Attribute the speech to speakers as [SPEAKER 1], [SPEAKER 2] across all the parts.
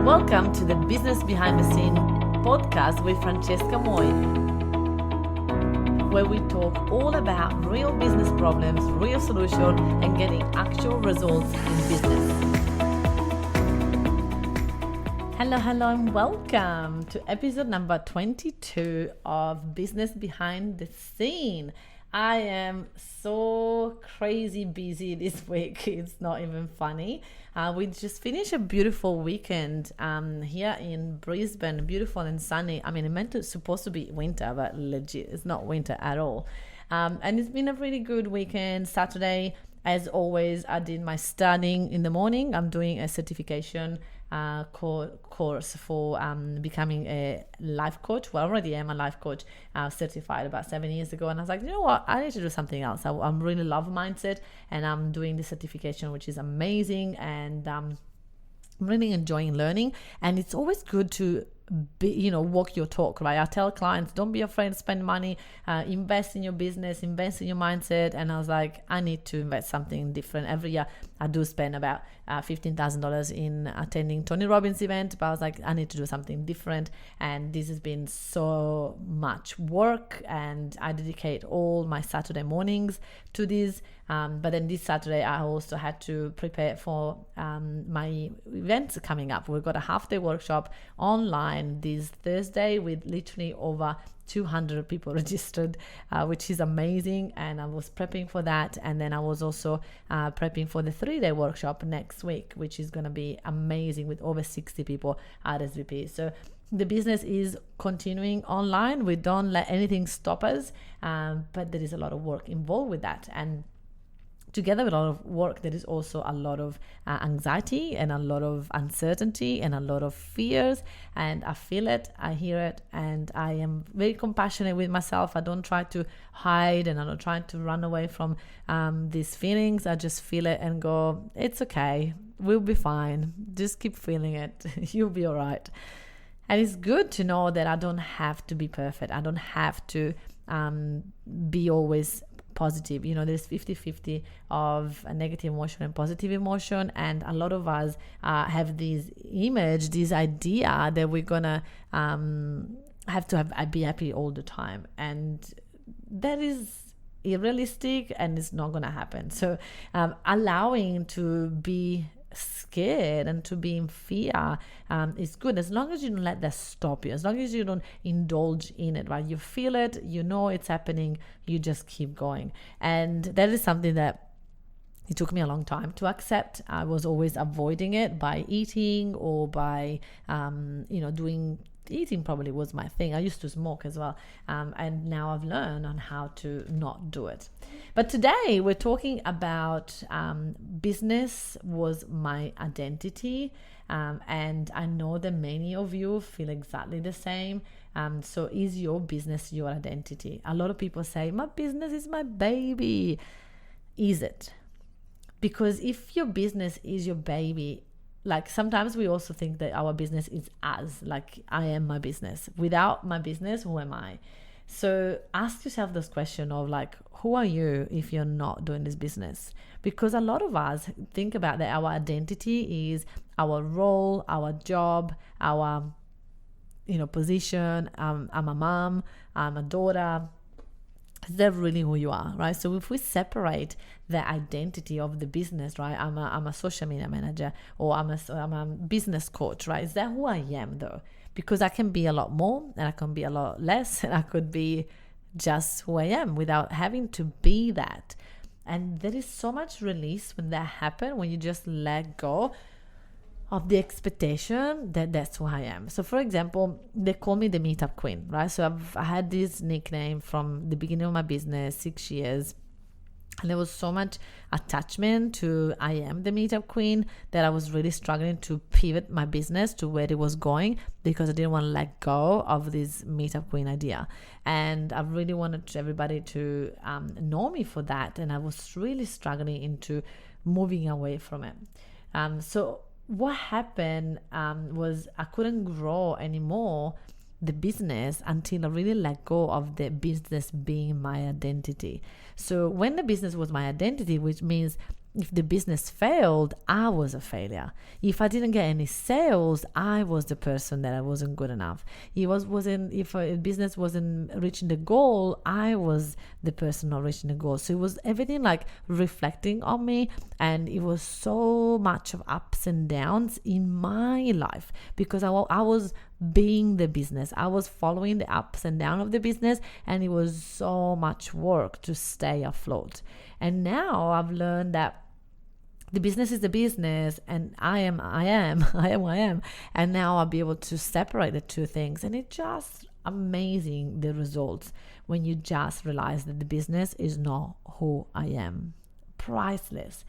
[SPEAKER 1] Welcome to the Business Behind the Scene podcast with Francesca Moi, where we talk all about real business problems, real solutions, and getting actual results in business. Hello, and welcome to episode number 22 of Business Behind the Scene. I am so crazy busy this week. It's not even funny. We just finished a beautiful weekend here in Brisbane, beautiful and sunny. I mean, supposed to be winter, but legit, it's not winter at all. And it's been a really good weekend. Saturday, as always, I did my studying in the morning. I'm doing a certification course for becoming a life coach. Well, I already am a life coach. I was certified about 7 years ago, and I was like, you know what, I need to do something else. I really love mindset, and I'm doing the certification, which is amazing, and I'm really enjoying learning. And it's always good to walk your talk, right? I tell clients, don't be afraid to spend money, invest in your business, invest in your mindset. And I was like, I need to invest something different. Every year I do spend about $15,000 in attending Tony Robbins event, but I was like, I need to do something different. And this has been so much work, and I dedicate all my Saturday mornings to this. But then this Saturday, I also had to prepare for my events coming up. We've got a half-day workshop online this Thursday with literally over 200 people registered, which is amazing. And I was prepping for that. And then I was also prepping for the 3-day workshop next week, which is going to be amazing with over 60 people RSVP. So the business is continuing online. We don't let anything stop us, but there is a lot of work involved with that. And together with a lot of work, there is also a lot of anxiety and a lot of uncertainty and a lot of fears. And I feel it, I hear it, and I am very compassionate with myself. I don't try to hide, and I don't try to run away from these feelings. I just feel it and go, it's okay, we'll be fine. Just keep feeling it. You'll be all right. And it's good to know that I don't have to be perfect. I don't have to be always positive. There's 50-50 of a negative emotion and positive emotion, and a lot of us have this image, this idea that we're gonna be happy all the time, and that is unrealistic and it's not gonna happen. So allowing to be scared and to be in fear is good, as long as you don't let that stop you, as long as you don't indulge in it, right? You feel it, you know it's happening, you just keep going. And that is something that it took me a long time to accept. I was always avoiding it by eating or by eating probably was my thing. I used to smoke as well, and now I've learned on how to not do it. But today we're talking about business was my identity, and I know that many of you feel exactly the same. So is your business your identity? A lot of people say, my business is my baby. Is it? Because if your business is your baby, like sometimes we also think that our business is us, like I am my business. Without my business, who am I? So ask yourself this question of like, who are you if you're not doing this business? Because a lot of us think about that our identity is our role, our job, our position. I'm a mom, I'm a daughter. Is that really who you are, right? So if we separate the identity of the business, right? I'm a social media manager, or I'm a business coach, right? Is that who I am though? Because I can be a lot more and I can be a lot less, and I could be just who I am without having to be that. And there is so much release when that happens, when you just let go of the expectation that that's who I am. So for example, they call me the meetup queen, right? So I had this nickname from the beginning of my business, 6 years. And there was so much attachment to I am the meetup queen that I was really struggling to pivot my business to where it was going, because I didn't want to let go of this meetup queen idea. And I really wanted everybody to know me for that. And I was really struggling into moving away from it. So what happened was I couldn't grow anymore the business until I really let go of the business being my identity. So when the business was my identity, which means if the business failed, I was a failure. If I didn't get any sales, I was the person that I wasn't good enough. If a business wasn't reaching the goal, I was the person not reaching the goal. So it was everything like reflecting on me, and it was so much of ups and downs in my life because I was being the business. I was following the ups and downs of the business, and it was so much work to stay afloat. And now I've learned that the business is the business, and I am. And now I'll be able to separate the two things. And it's just amazing, the results, when you just realize that the business is not who I am. Priceless.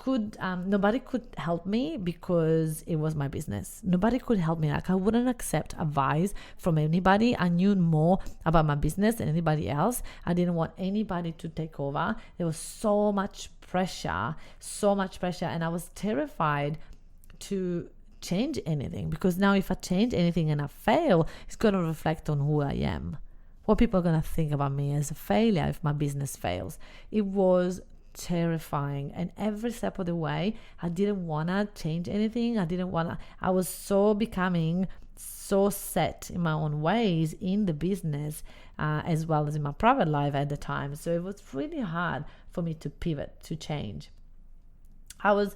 [SPEAKER 1] Nobody could help me because it was my business. Nobody could help me. Like, I wouldn't accept advice from anybody. I knew more about my business than anybody else. I didn't want anybody to take over. There was so much pressure. And I was terrified to change anything, because now if I change anything and I fail, it's going to reflect on who I am. What people are going to think about me as a failure if my business fails. It was terrifying, and every step of the way I didn't want to change anything. I was becoming so set in my own ways in the business, as well as in my private life at the time. So it was really hard for me to pivot, to change. I was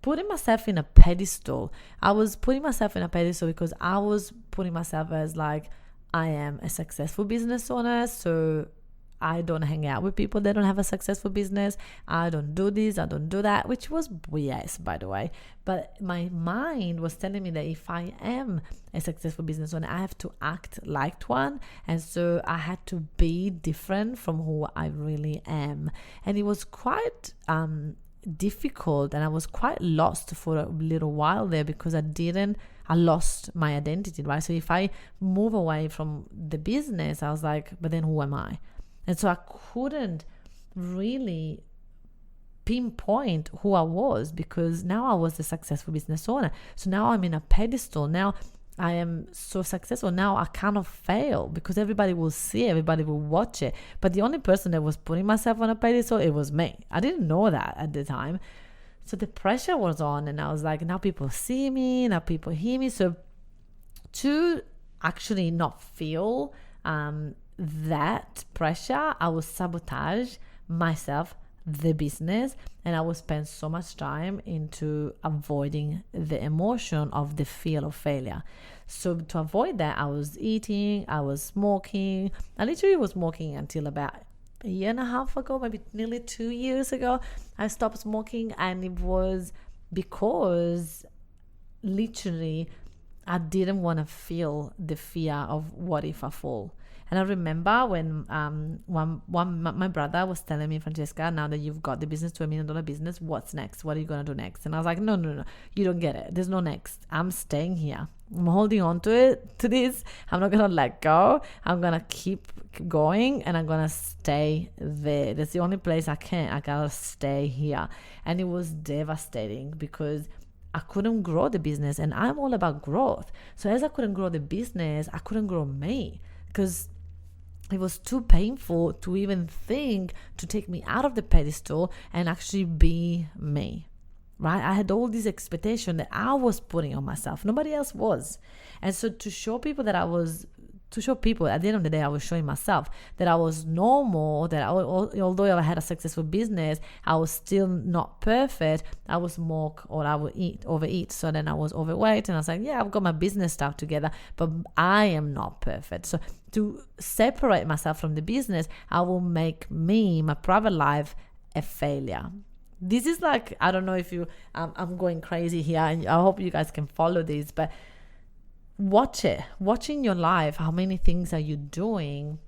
[SPEAKER 1] putting myself in a pedestal. Because I was putting myself as like, I am a successful business owner, so I don't hang out with people that don't have a successful business. I don't do this, I don't do that, which was BS, by the way. But my mind was telling me that if I am a successful business owner, I have to act like one. And so I had to be different from who I really am. And it was quite difficult, and I was quite lost for a little while there, because I lost my identity, right? So if I move away from the business, I was like, but then who am I? And so I couldn't really pinpoint who I was, because now I was a successful business owner. So now I'm in a pedestal. Now I am so successful. Now I cannot fail, because everybody will see, everybody will watch it. But the only person that was putting myself on a pedestal, it was me. I didn't know that at the time. So the pressure was on, and I was like, now people see me, now people hear me. So to actually not feel that pressure, I would sabotage myself, the business, and I would spend so much time into avoiding the emotion of the feel of failure. So to avoid that, I was eating, I was smoking. I literally was smoking until about a year and a half ago, maybe nearly 2 years ago. I stopped smoking, and it was because literally I didn't want to feel the fear of what if I fall. And I remember when my brother was telling me, Francesca, now that you've got the business to $1 million business, what's next? What are you going to do next? And I was like, no, you don't get it. There's no next. I'm staying here. I'm holding on to this. I'm not going to let go. I'm going to keep going, and I'm going to stay there. That's the only place I can. I got to stay here. And it was devastating, because I couldn't grow the business, and I'm all about growth. So as I couldn't grow the business, I couldn't grow me, because it was too painful to even think to take me out of the pedestal and actually be me, right? I had all this expectation that I was putting on myself. Nobody else was. And so to show people at the end of the day, I was showing myself that I was normal, that although I had a successful business, I was still not perfect. I would smoke, or I would overeat. So then I was overweight, and I was like, yeah, I've got my business stuff together, but I am not perfect. So to separate myself from the business, I will make my private life, a failure. This is like, I don't know if I'm going crazy here, and I hope you guys can follow this, but watching your life. How many things are you doing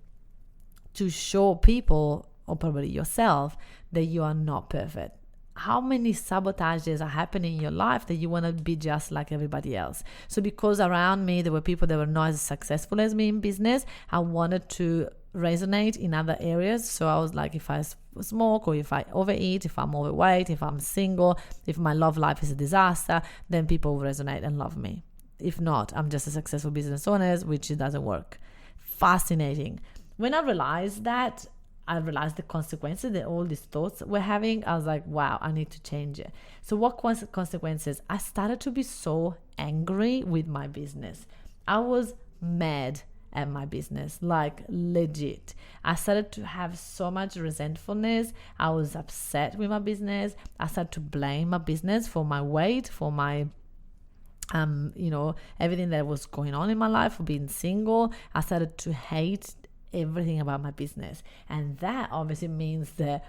[SPEAKER 1] to show people, or probably yourself, that you are not perfect? How many sabotages are happening in your life that you want to be just like everybody else? So because around me there were people that were not as successful as me in business, I wanted to resonate in other areas. So I was like, if I smoke, or if I overeat, if I'm overweight, if I'm single, if my love life is a disaster, then people will resonate and love me. If not, I'm just a successful business owner, which it doesn't work. Fascinating. When I realized that, I realized the consequences that all these thoughts were having. I was like, wow, I need to change it. So what consequences? I started to be so angry with my business. I was mad at my business, like legit. I started to have so much resentfulness. I was upset with my business. I started to blame my business for my weight, for my everything that was going on in my life, for being single. I started to hate everything about my business, and that obviously means that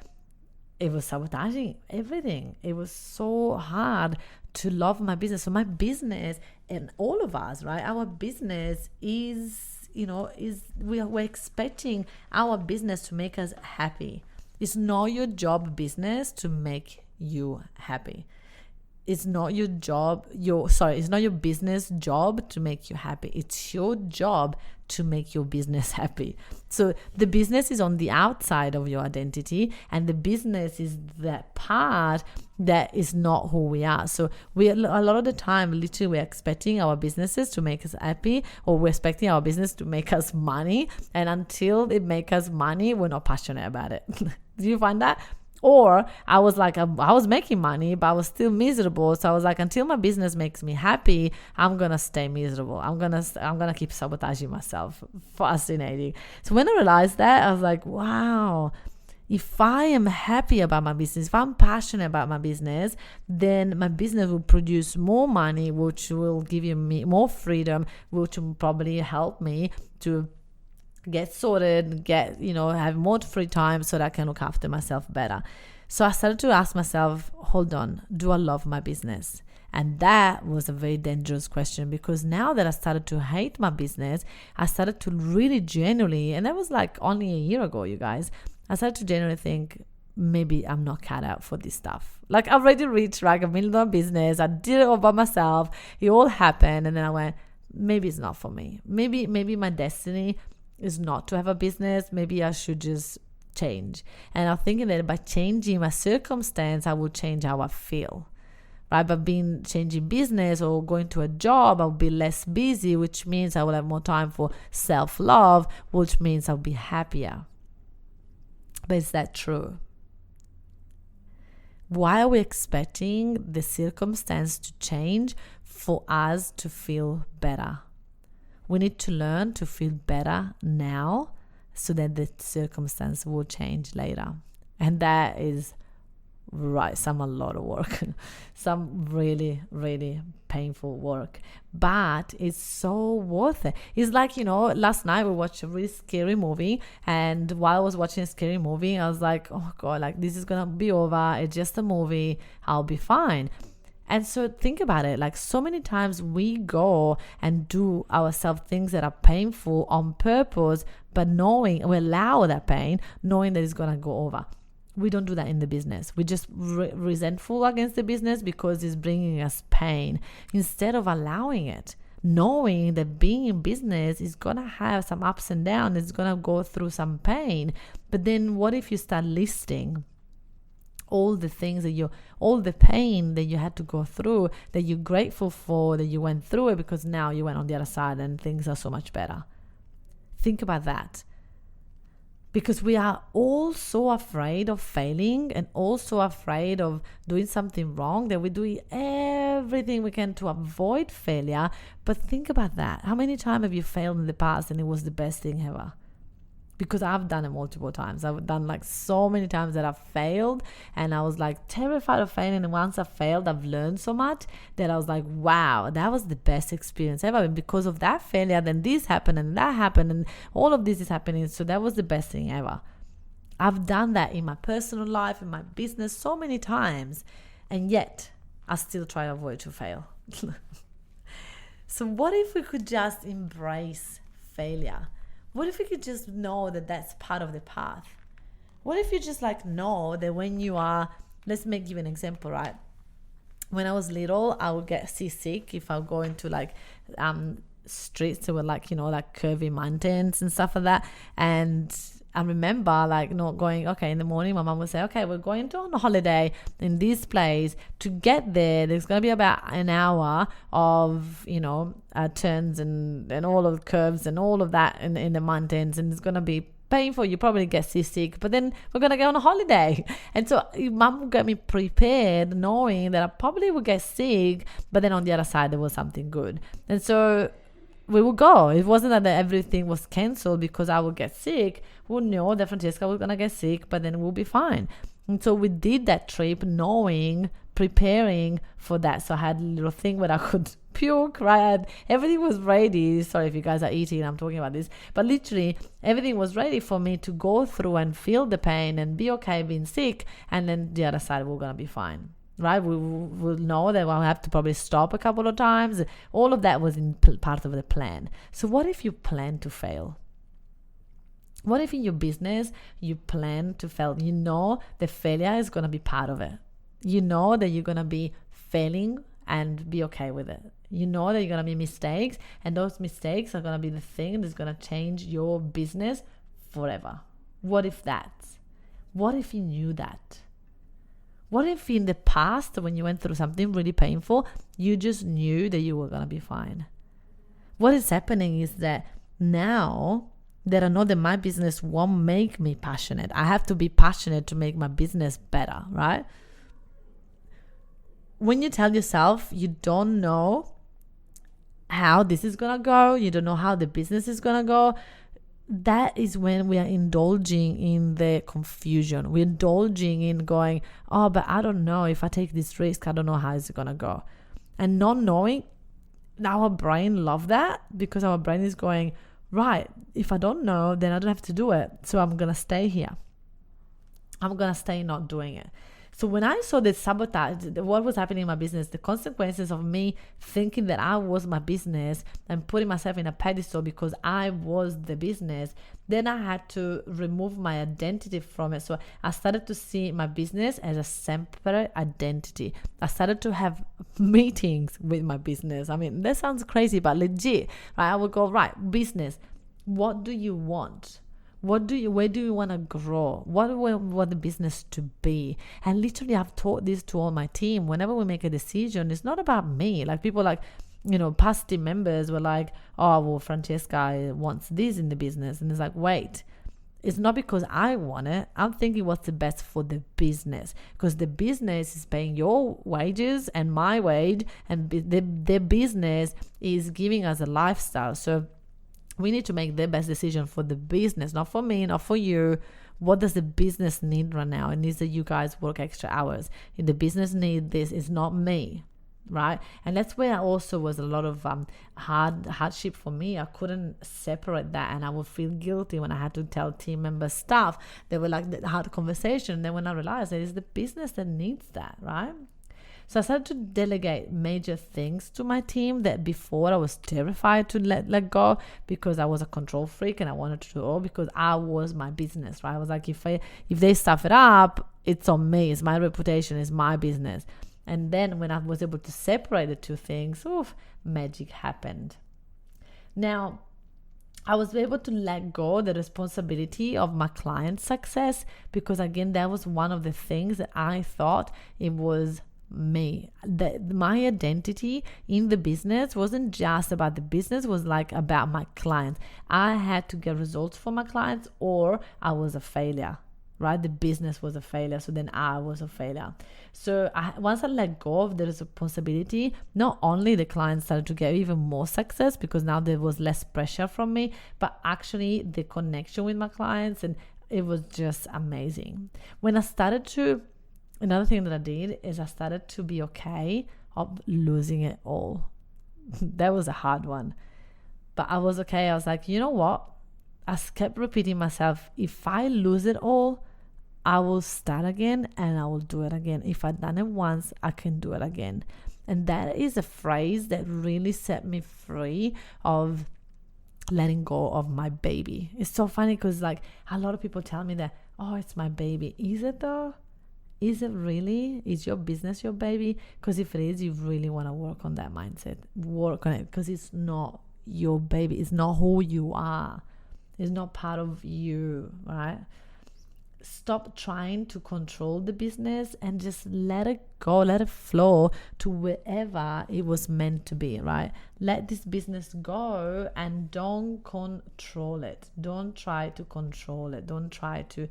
[SPEAKER 1] it was sabotaging everything. It was so hard to love my business. So my business, and all of us, right, our business we're expecting our business to make us happy. It's not your job business to make you happy. It's not your job, it's not your business job to make you happy. It's your job to make your business happy. So the business is on the outside of your identity, and the business is that part that is not who we are. So a lot of the time, literally, we're expecting our businesses to make us happy, or we're expecting our business to make us money. And until it makes us money, we're not passionate about it. Do you find that? Or I was like, I was making money, but I was still miserable. So I was like, until my business makes me happy, I'm going to stay miserable. I'm going to keep sabotaging myself. Fascinating. So when I realized that, I was like, wow, if I am happy about my business, if I'm passionate about my business, then my business will produce more money, which will give me more freedom, which will probably help me to get sorted, have more free time so that I can look after myself better. So I started to ask myself, hold on, do I love my business? And that was a very dangerous question, because now that I started to hate my business, I started to really genuinely, and that was like only a year ago, you guys, I started to genuinely think, maybe I'm not cut out for this stuff. Like, I've already reached like $1 million business. I did it all by myself. It all happened. And then I went, maybe it's not for me. Maybe my destiny is not to have a business. Maybe I should just change. And I'm thinking that by changing my circumstance, I will change how I feel. Right? By changing business or going to a job, I'll be less busy, which means I will have more time for self-love, which means I'll be happier. But is that true? Why are we expecting the circumstance to change for us to feel better? We need to learn to feel better now so that the circumstance will change later. And that is a lot of work, some really, really painful work, but it's so worth it. It's like, last night we watched a really scary movie, and while I was watching a scary movie, I was like, oh God, like this is gonna be over. It's just a movie. I'll be fine. And so think about it, like so many times we go and do ourselves things that are painful on purpose, but knowing we allow that pain, knowing that it's going to go over. We don't do that in the business. We're just resentful against the business because it's bringing us pain instead of allowing it, knowing that being in business is going to have some ups and downs. It's going to go through some pain. But then what if you start listing all the things all the pain that you had to go through, that you're grateful for, that you went through it because now you went on the other side and things are so much better. Think about that. Because we are all so afraid of failing and also afraid of doing something wrong that we do everything we can to avoid failure. But think about that. How many times have you failed in the past and it was the best thing ever? Because I've done it multiple times. I've done like so many times that I've failed, and I was like terrified of failing. And once I failed, I've learned so much that I was like, wow, that was the best experience ever. And because of that failure, then this happened and that happened and all of this is happening. So that was the best thing ever. I've done that in my personal life, in my business so many times, and yet I still try to avoid to fail. So what if we could just embrace failure? What if we could just know that that's part of the path? What if you just like know that when you are, let's give an example, right? When I was little, I would get seasick if I go into like streets that were like, like curvy mountains and stuff like that. And I remember going, okay, in the morning, my mom would say, okay, we're going on a holiday in this place. To get there, there's going to be about an hour of, turns and all of the curves and all of that in the mountains. And it's going to be painful. You probably get seasick, but then we're going to go on a holiday. And so mom got me prepared knowing that I probably would get sick, but then on the other side, there was something good. And so we would go. It wasn't that everything was canceled because I would get sick. We knew that Francesca was going to get sick, but then we'll be fine. And so we did that trip knowing, preparing for that. So I had a little thing where I could puke, right? Everything was ready. Sorry if you guys are eating, I'm talking about this. But literally, everything was ready for me to go through and feel the pain and be okay being sick. And then the other side, we're going to be fine. Right? We will know that we'll have to probably stop a couple of times. All of that was in part of the plan. So what if you plan to fail? What if in your business you plan to fail? You know the failure is going to be part of it. You know that you're going to be failing and be okay with it. You know that you're going to be mistakes, and those mistakes are going to be the thing that's going to change your business forever. What if What if you knew that? What if in the past, when you went through something really painful, you just knew that you were going to be fine? What is happening is that now that I know that my business won't make me passionate, I have to be passionate to make my business better, right? When you tell yourself you don't know how this is going to go, you don't know how the business is going to go, that is when we are indulging in the confusion. We're indulging in going, oh, but I don't know if I take this risk, I don't know how it's going to go. And not knowing, our brain loves that, because our brain is going, right, if I don't know, then I don't have to do it. So I'm going to stay here. I'm going to stay not doing it. So when I saw the sabotage, what was happening in my business, the consequences of me thinking that I was my business and putting myself in a pedestal because I was the business, then I had to remove my identity from it. So I started to see my business as a separate identity. I started to have meetings with my business. I mean, that sounds crazy, but legit, right? I would go, right, business, what do you want? Where do you want to grow? What do you want the business to be? And literally, I've taught this to all my team. Whenever we make a decision, it's not about me. Like people past team members were like, oh, well, Francesca wants this in the business. And it's like, wait, it's not because I want it. I'm thinking what's the best for the business, because the business is paying your wages and my wage, and the business is giving us a lifestyle. So we need to make the best decision for the business, not for me, not for you. What does the business need right now? It needs that you guys work extra hours. If the business needs this, it's not me, right? And that's where also was a lot of hardship for me. I couldn't separate that, and I would feel guilty when I had to tell team members stuff. They were like the hard conversation. And then when I realized that it's the business that needs that, right? So I started to delegate major things to my team that before I was terrified to let go, because I was a control freak and I wanted to do all because I was my business, right? I was like, if they stuff it up, it's on me. It's my reputation. It's my business. And then when I was able to separate the two things, magic happened. Now, I was able to let go the responsibility of my client's success, because again, that was one of the things that I thought it was me. My identity in the business wasn't just about the business, was like about my clients. I had to get results for my clients or I was a failure, right? The business was a failure, so then I was a failure. So once I let go of the responsibility, not only the clients started to get even more success because now there was less pressure from me, but actually the connection with my clients, and it was just amazing. When I started to Another thing that I did is I started to be okay of losing it all. That was a hard one. But I was okay. I was like, you know what? I kept repeating myself, if I lose it all, I will start again and I will do it again. If I've done it once, I can do it again. And that is a phrase that really set me free of letting go of my baby. It's so funny because like a lot of people tell me that, oh, it's my baby. Is it though? Is it really? Is your business your baby? Because if it is, you really want to work on that mindset. Work on it, because it's not your baby. It's not who you are. It's not part of you, right? stop trying to control the business and just let it go, let it flow to wherever it was meant to be, right? Let this business go and don't control it. Don't try to control it. Don't try to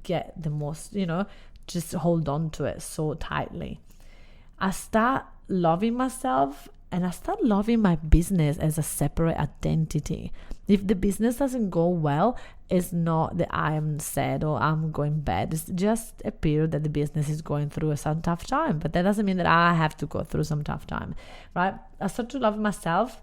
[SPEAKER 1] get the most, just hold on to it so tightly. I start loving myself and I start loving my business as a separate identity. If the business doesn't go well, it's not that I am sad or I'm going bad. It's just a period that the business is going through some tough time. But that doesn't mean that I have to go through some tough time, right? I start to love myself.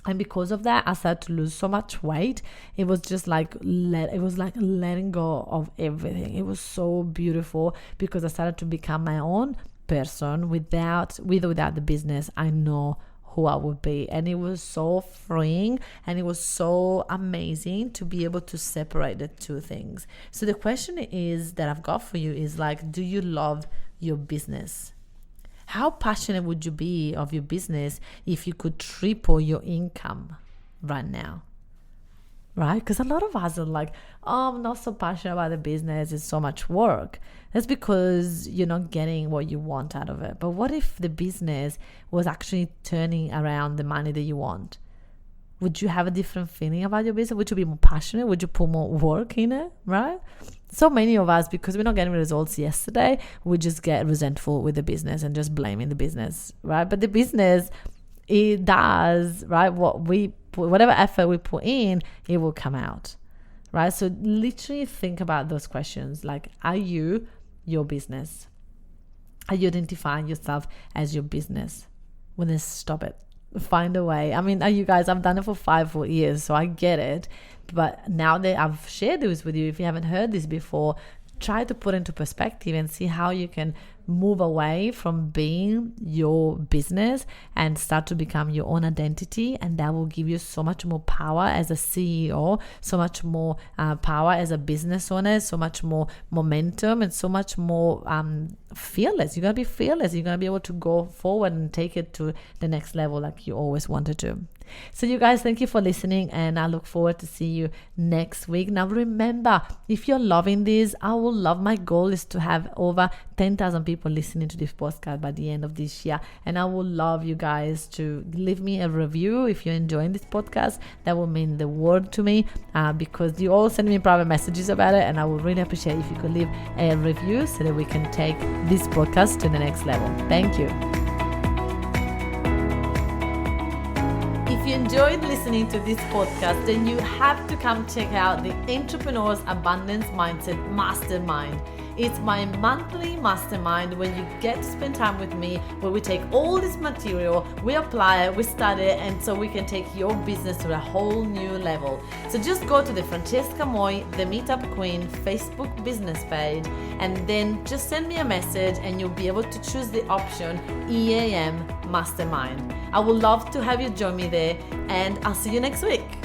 [SPEAKER 1] And because of that, I started to lose so much weight. It was just like letting go of everything. It was so beautiful because I started to become my own person with or without the business. I know who I would be, and it was so freeing and it was so amazing to be able to separate the two things. So the question is that I've got for you is like, do you love your business? How passionate would you be of your business if you could triple your income right now? Right? Because a lot of us are like, I'm not so passionate about the business. It's so much work. That's because you're not getting what you want out of it. But what if the business was actually turning around the money that you want? Would you have a different feeling about your business? Would you be more passionate? Would you put more work in it? Right? So many of us, because we're not getting results yesterday, we just get resentful with the business and just blaming the business. Right? But the business, it does, right? Whatever effort we put in, it will come out, right? So literally think about those questions. Like, are you your business? Are you identifying yourself as your business? Well, then stop it. Find a way. I mean, you guys, I've done it for 4 years, so I get it. But now that I've shared this with you, if you haven't heard this before, try to put into perspective and see how you can move away from being your business and start to become your own identity. And that will give you so much more power as a CEO, so much more power as a business owner, so much more momentum, and so much more fearless. You're going to be fearless. You're going to be able to go forward and take it to the next level like you always wanted to. So you guys, thank you for listening, and I look forward to see you next week. Now remember, if you're loving this, my goal is to have over 10,000 people listening to this podcast by the end of this year, and I would love you guys to leave me a review if you're enjoying this podcast. That will mean the world to me because you all send me private messages about it, and I would really appreciate if you could leave a review so that we can take this podcast to the next level. Thank you. If you enjoyed listening to this podcast, then you have to come check out the Entrepreneur's Abundance Mindset Mastermind. It's my monthly mastermind where you get to spend time with me, where we take all this material, we apply it, we study it, and so we can take your business to a whole new level. So just go to the Francesca Moi, the Meetup Queen Facebook business page, and then just send me a message and you'll be able to choose the option EAM Mastermind. I would love to have you join me there, and I'll see you next week.